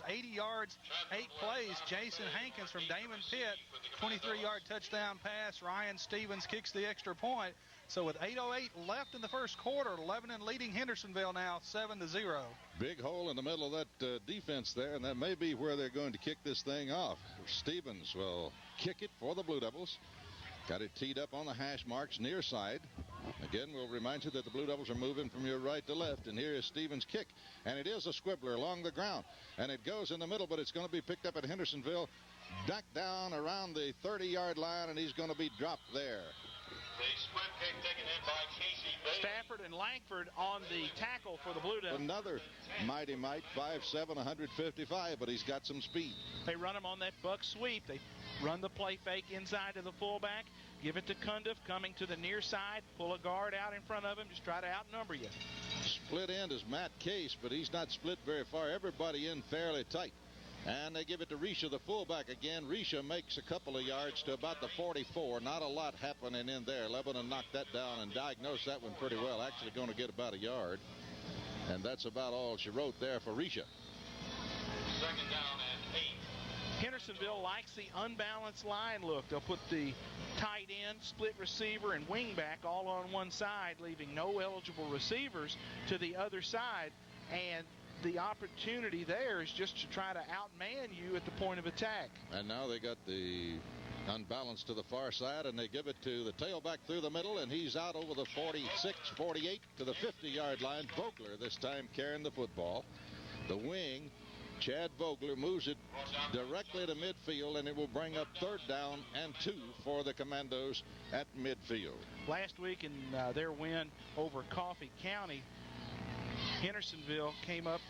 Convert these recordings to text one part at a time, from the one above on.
80 yards, 8 plays. Jason Hankins from Damon Pitt, 23-yard touchdown pass. Ryan Stevens kicks the extra point. So with 8:08 left in the first quarter, Lebanon leading Hendersonville now 7-0. Big hole in the middle of that defense there, and that may be where they're going to kick this thing off. Stevens will kick it for the Blue Devils. Got it teed up on the hash marks near side. Again, we'll remind you that the Blue Devils are moving from your right to left, and here is Stevens' kick. And it is a squibbler along the ground, and it goes in the middle, but it's going to be picked up at Hendersonville, back down around the 30-yard line, and he's going to be dropped there. The squib kick taken in by Casey Bailey. Stafford and Langford on the tackle for the Blue Devils. Another mighty Mite, 5'7", 155, but he's got some speed. They run him on that buck sweep. They run the play fake inside to the fullback, give it to Cundiff coming to the near side, pull a guard out in front of him, just try to outnumber you. Split end is Matt Case, but he's not split very far. Everybody in fairly tight. And they give it to Risha, the fullback again. Risha makes a couple of yards to about the 44. Not a lot happening in there. Lebanon knocked that down and diagnosed that one pretty well. Actually going to get about a yard. And that's about all she wrote there for Risha. Second down and 8. Hendersonville likes the unbalanced line look. They'll put the tight end, split receiver, and wingback all on one side, leaving no eligible receivers to the other side. And the opportunity there is just to try to outman you at the point of attack. And now they got the unbalanced to the far side, and they give it to the tailback through the middle, and he's out over the 46, 48 to the 50-yard line. Vogler this time carrying the football. The wing, Chad Vogler, moves it directly to midfield, and it will bring up 3rd down and 2 for the Commandos at midfield. Last week in their win over Coffee County, Hendersonville came up,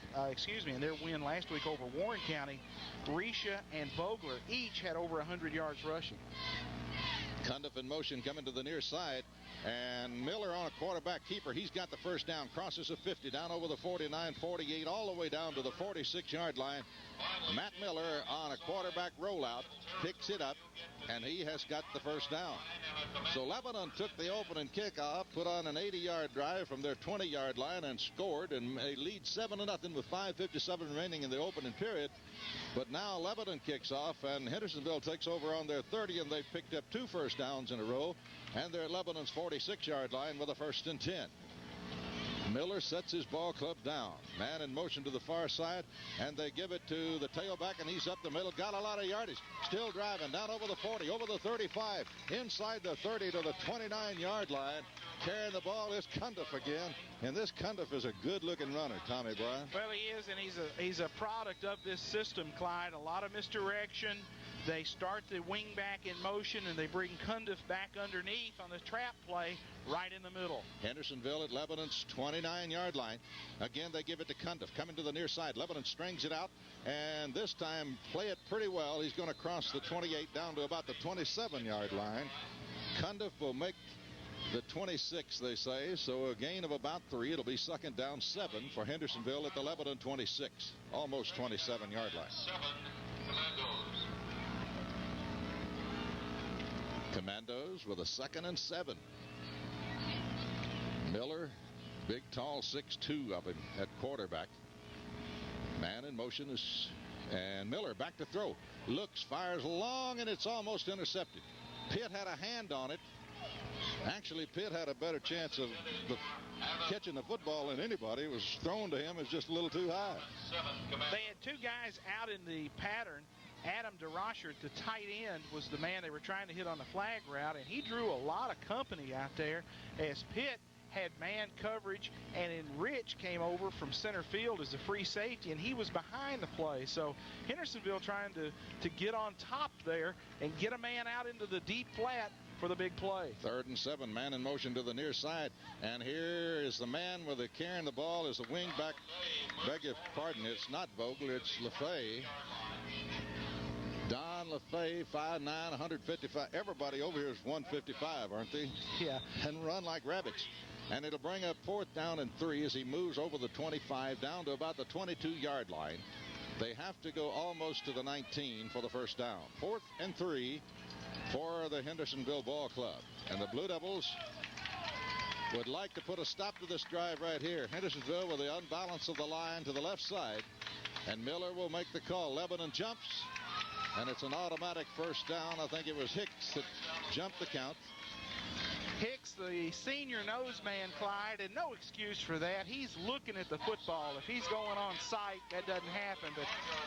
in their win last week over Warren County, Risha and Vogler each had over 100 yards rushing. Cundiff in motion coming to the near side, and Miller on a quarterback keeper. He's got the first down, crosses the 50, down over the 49, 48, all the way down to the 46-yard line. Matt Miller on a quarterback rollout picks it up, and he has got the first down. So Lebanon took the opening kickoff, put on an 80-yard drive from their 20-yard line and scored, and they lead 7-0 with 5:57 remaining in the opening period. But now Lebanon kicks off, and Hendersonville takes over on their 30, and they've picked up 2 first downs in a row, and they're at Lebanon's 46-yard line with a 1st and 10. Miller sets his ball club down. Man in motion to the far side, and they give it to the tailback, and he's up the middle. Got a lot of yardage. Still driving down over the 40, over the 35, inside the 30 to the 29-yard line. Carrying the ball is Cundiff again, and this Cundiff is a good-looking runner, Tommy Bryan. Well, he is, and he's a product of this system, Clyde. A lot of misdirection. They start the wing back in motion, and they bring Cundiff back underneath on the trap play right in the middle. Hendersonville at Lebanon's 29-yard line. Again, they give it to Cundiff, coming to the near side. Lebanon strings it out, and this time play it pretty well. He's going to cross the 28 down to about the 27-yard line. Cundiff will make the 26, they say, so a gain of about 3. It'll be 2nd down 7 for Hendersonville at the Lebanon 26, almost 27-yard line. 7 Commandos. Commandos with a 2nd and 7. Miller, big, tall, 6'2" of him at quarterback. Man in motion is, and Miller back to throw. Looks, fires long, and it's almost intercepted. Pitt had a hand on it. Actually, Pitt had a better chance of catching the football than anybody. It was thrown to him. It's just a little too high. They had 2 guys out in the pattern. Adam DeRosher, the tight end, was the man they were trying to hit on the flag route, and he drew a lot of company out there as Pitt had man coverage, and then Rich came over from center field as a free safety, and he was behind the play. So Hendersonville trying to get on top there and get a man out into the deep flat for the big play. 3rd and 7, man in motion to the near side. And here is the man with the carrying the ball is the wing back. Beg your pardon, it's not Vogler, it's LaFay. Don LaFay, 5'9", 155. Everybody over here is 155, aren't they? Yeah. And run like rabbits. And it'll bring up 4th down and 3 as he moves over the 25 down to about the 22-yard line. They have to go almost to the 19 for the first down. 4th and 3 for the Hendersonville Ball Club. And the Blue Devils would like to put a stop to this drive right here. Hendersonville with the unbalance of the line to the left side. And Miller will make the call. Lebanon jumps, and it's an automatic first down. I think it was Hicks that jumped the count. Hicks, the senior nose man, Clyde, and no excuse for that. He's looking at the football. If he's going on sight, that doesn't happen. But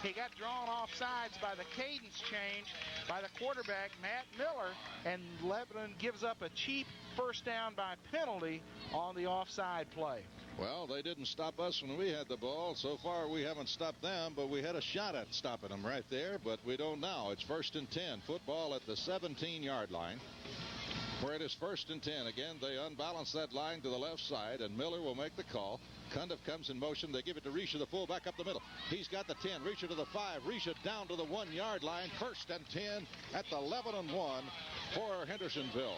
he got drawn off sides by the cadence change by the quarterback, Matt Miller, and Lebanon gives up a cheap first down by penalty on the offside play. Well, they didn't stop us when we had the ball. So far, we haven't stopped them, but we had a shot at stopping them right there, but we don't now. It's 1st and 10. Football at the 17-yard line, where it is 1st and 10. Again, they unbalance that line to the left side, and Miller will make the call. Cundiff comes in motion. They give it to Risha, the fullback, up the middle. He's got the 10. Risha to the 5. Risha down to the 1-yard line. 1st and 10 at the 11-1 for Hendersonville.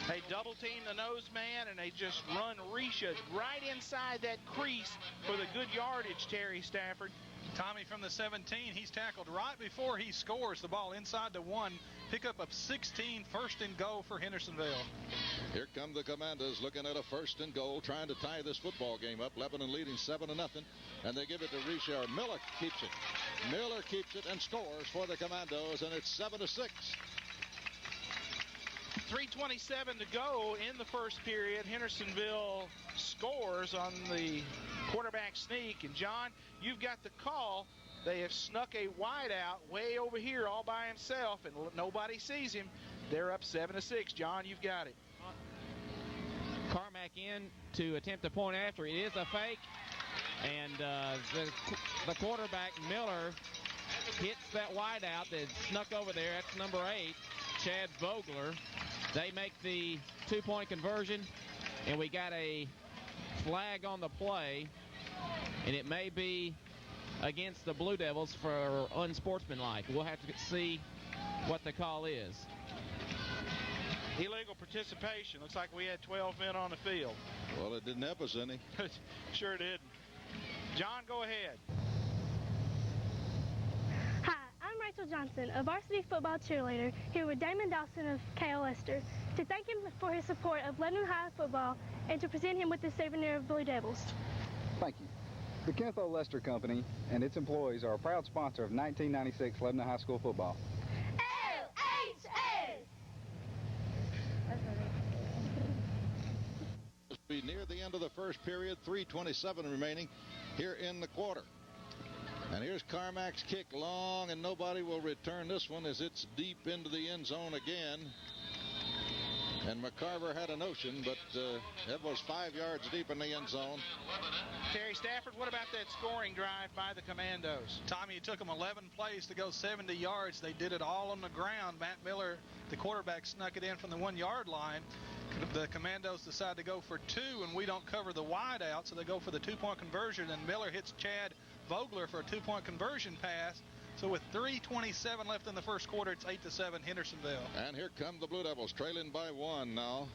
They double team the nose man, and they just run Risha right inside that crease for the good yardage, Terry Stafford. Tommy from the 17, he's tackled right before he scores the ball inside the 1. Pickup of 16, 1st and goal for Hendersonville. Here come the Commandos looking at a 1st and goal, trying to tie this football game up. Lebanon leading 7-0, and they give it to Risha. Miller keeps it. Miller keeps it and scores for the Commandos, and it's 7-6. 3:27 to go in the first period. Hendersonville scores on the quarterback sneak. And, John, you've got the call. They have snuck a wide out way over here all by himself, and nobody sees him. They're up 7-6. John, you've got it. Carmack in to attempt a point after. It is a fake, and the quarterback, Miller, hits that wide out that snuck over there. That's number 8, Chad Vogler. They make the 2-point conversion, and we got a flag on the play, and it may be against the Blue Devils for unsportsmanlike. We'll have to see what the call is. Illegal participation. Looks like we had 12 men on the field. Well, it didn't help us any. Sure didn't. John, go ahead. Hi, I'm Rachel Johnson, a varsity football cheerleader, here with Damon Dawson of K.O. Lester, to thank him for his support of Lebanon High football and to present him with the souvenir of Blue Devils. Thank you. The Kenneth O. Lester Company and its employees are a proud sponsor of 1996 Lebanon High School football. LHS! Be near the end of the first period, 3:27 remaining here in the quarter. And here's Carmack's kick, long, and nobody will return this one as it's deep into the end zone again. And McCarver had a notion, but that was 5 yards deep in the end zone. Terry Stafford, what about that scoring drive by the Commandos? Tommy, it took them 11 plays to go 70 yards. They did it all on the ground. Matt Miller, the quarterback, snuck it in from the 1-yard line. The Commandos decide to go for 2, and we don't cover the wide out, so they go for the 2-point conversion, and Miller hits Chad Vogler for a 2-point conversion pass. So with 3:27 left in the first quarter, it's 8-7 Hendersonville. And here come the Blue Devils, trailing by 1 now.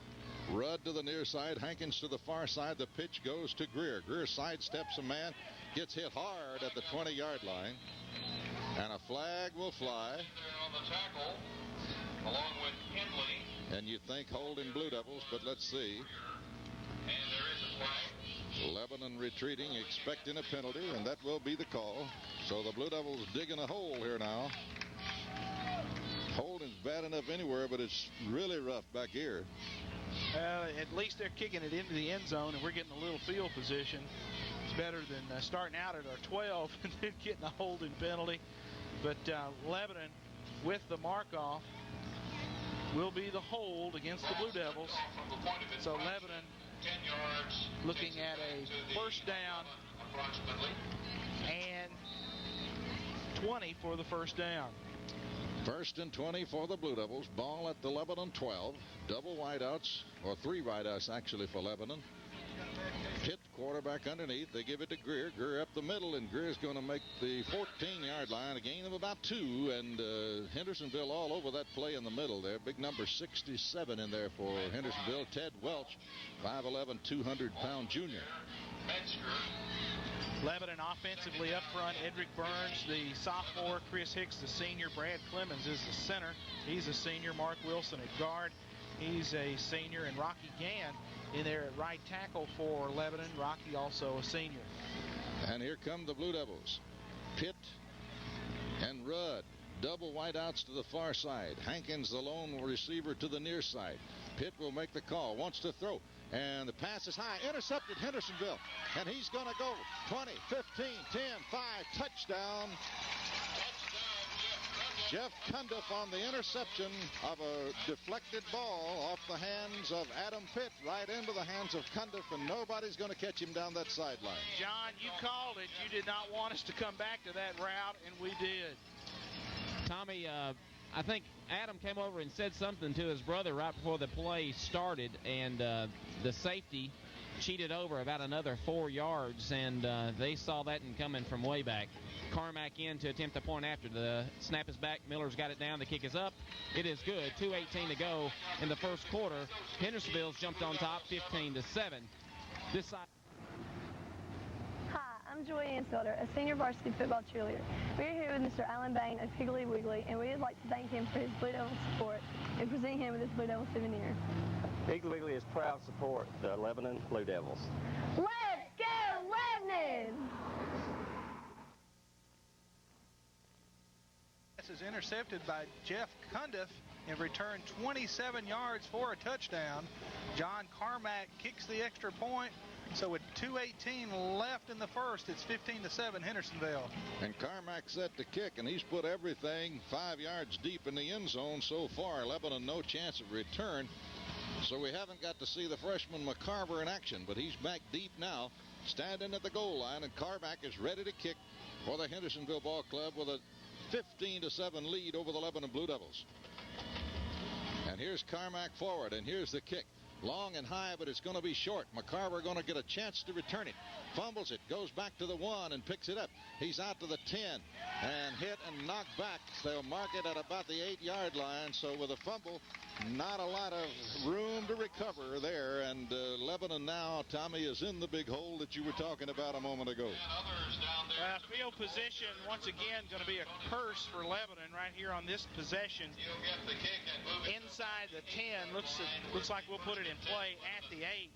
Rudd to the near side, Hankins to the far side. The pitch goes to Greer. Greer sidesteps a man, gets hit hard at the 20-yard line, and a flag will fly. On the tackle, along with Henley. And you think holding Blue Devils, but let's see. And there is a flag. Lebanon retreating, expecting a penalty, and that will be the call. So the Blue Devils digging a hole here now. Holding's bad enough anywhere, but it's really rough back here. At least they're kicking it into the end zone, and we're getting a little field position. It's better than starting out at our 12 and then getting a holding penalty. But Lebanon, with the mark-off, will be the hold against the Blue Devils. So Lebanon 10 yards. looking at a first down and 20 for the first down. 1st and 20 for the Blue Devils. Ball at the Lebanon 12. Double wideouts, or 3 wideouts actually for Lebanon. Pitt quarterback underneath. They give it to Greer. Greer up the middle, and Greer's going to make the 14-yard line. A gain of about 2, and Hendersonville all over that play in the middle there. Big number 67 in there for Hendersonville. Ted Welch, 5'11", 200-pound junior. Lebanon offensively up front. Edric Burns, the sophomore. Chris Hicks, the senior. Brad Clemens is the center. He's a senior. Mark Wilson at guard. He's a senior. And Rocky Gann in there at right tackle for Lebanon. Rocky also a senior. And here come the Blue Devils. Pitt and Rudd. Double wideouts to the far side. Hankins, the lone receiver, to the near side. Pitt will make the call. Wants to throw. And the pass is high. Intercepted Hendersonville. And he's going to go 20, 15, 10, 5. Touchdown. Jeff Cundiff on the interception of a deflected ball off the hands of Adam Pitt right into the hands of Cundiff, and nobody's going to catch him down that sideline. John, you called it. You did not want us to come back to that route, and we did. Tommy, I think Adam came over and said something to his brother right before the play started, and the safety cheated over about another 4 yards, and they saw that coming from way back. Carmack in to attempt the point after. The snap is back. Miller's got it down. The kick is up. It is good. 2:18 to go in the first quarter. Hendersonville's jumped on top 15-7. This side. Hi, I'm Joy Ansfelder, a senior varsity football cheerleader. We're here with Mr. Alan Bain of Piggly Wiggly, and we would like to thank him for his Blue Devil support and present him with this Blue Devil souvenir. Piggly Wiggly is proud to support the Lebanon Blue Devils. Let's go, Lebanon! This is intercepted by Jeff Cundiff and returned 27 yards for a touchdown. John Carmack kicks the extra point. So with 2:18 left in the first, it's 15-7 Hendersonville. And Carmack set the kick, and he's put everything 5 yards deep in the end zone so far. Lebanon no chance of return. So we haven't got to see the freshman McCarver in action, but he's back deep now, standing at the goal line, and Carmack is ready to kick for the Hendersonville Ball Club with a 15-7 lead over the Lebanon Blue Devils. And here's Carmack forward, and here's the kick. Long and high, but it's going to be short. McCarver going to get a chance to return it. Fumbles it, goes back to the 1 and picks it up. He's out to the 10 and hit and knocked back. They'll mark it at about the 8-yard line. So with a fumble, not a lot of room to recover there. And Lebanon now, Tommy, is in the big hole that you were talking about a moment ago. Field position, once again, going to be a curse for Lebanon right here on this possession. Inside the 10, looks like we'll put it in play at the 8.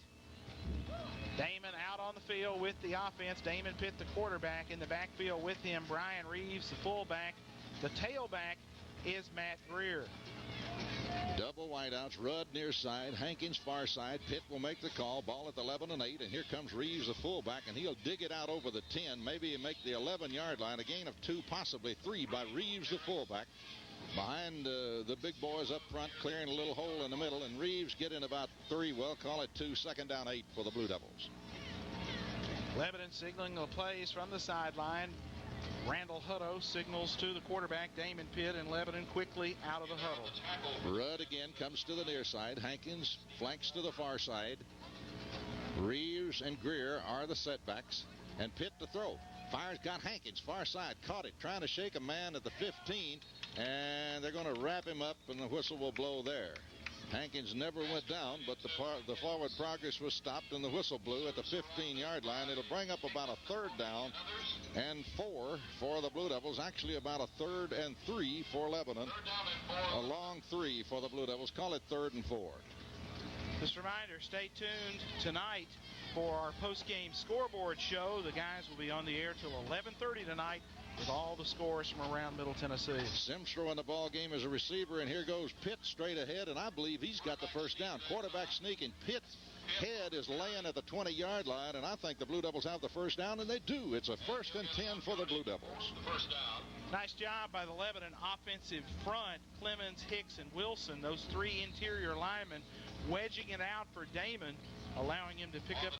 Damon out on the field with the offense. Damon Pitt, the quarterback, in the backfield with him. Brian Reeves, the fullback. The tailback is Matt Greer. Double wideouts, Rudd near side, Hankins far side. Pitt will make the call. Ball at the 11 and 8, and here comes Reeves, the fullback, and he'll dig it out over the 10. Maybe he'll make the 11-yard line. A gain of 2, possibly 3 by Reeves, the fullback. Behind the big boys up front, clearing a little hole in the middle, and Reeves getting about 3. Well, call it 2. Second down 8 for the Blue Devils. Lebanon signaling the plays from the sideline. Randall Hutto signals to the quarterback, Damon Pitt, and Lebanon quickly out of the huddle. Rudd again comes to the near side. Hankins flanks to the far side. Reeves and Greer are the setbacks. And Pitt to throw. Fires, got Hankins, far side, caught it, trying to shake a man at the 15, and they're going to wrap him up, and the whistle will blow there. Hankins never went down, but the forward progress was stopped, and the whistle blew at the 15-yard line. It'll bring up about a 3rd down and 4 for the Blue Devils. Actually, about a 3rd and 3 for Lebanon. A long 3 for the Blue Devils. Call it 3rd and 4. Just a reminder, stay tuned tonight for our post-game scoreboard show. The guys will be on the air till 11:30 tonight with all the scores from around Middle Tennessee. Simstro in the ball game as a receiver, and here goes Pitt straight ahead, and I believe he's got the first down. Quarterback sneaking. Pitt's head is laying at the 20-yard line, and I think the Blue Devils have the first down, and they do. It's a 1st and 10 for the Blue Devils. First down. Nice job by the Lebanon offensive front. Clemens, Hicks, and Wilson, those 3 interior linemen, wedging it out for Damon, allowing him to pick up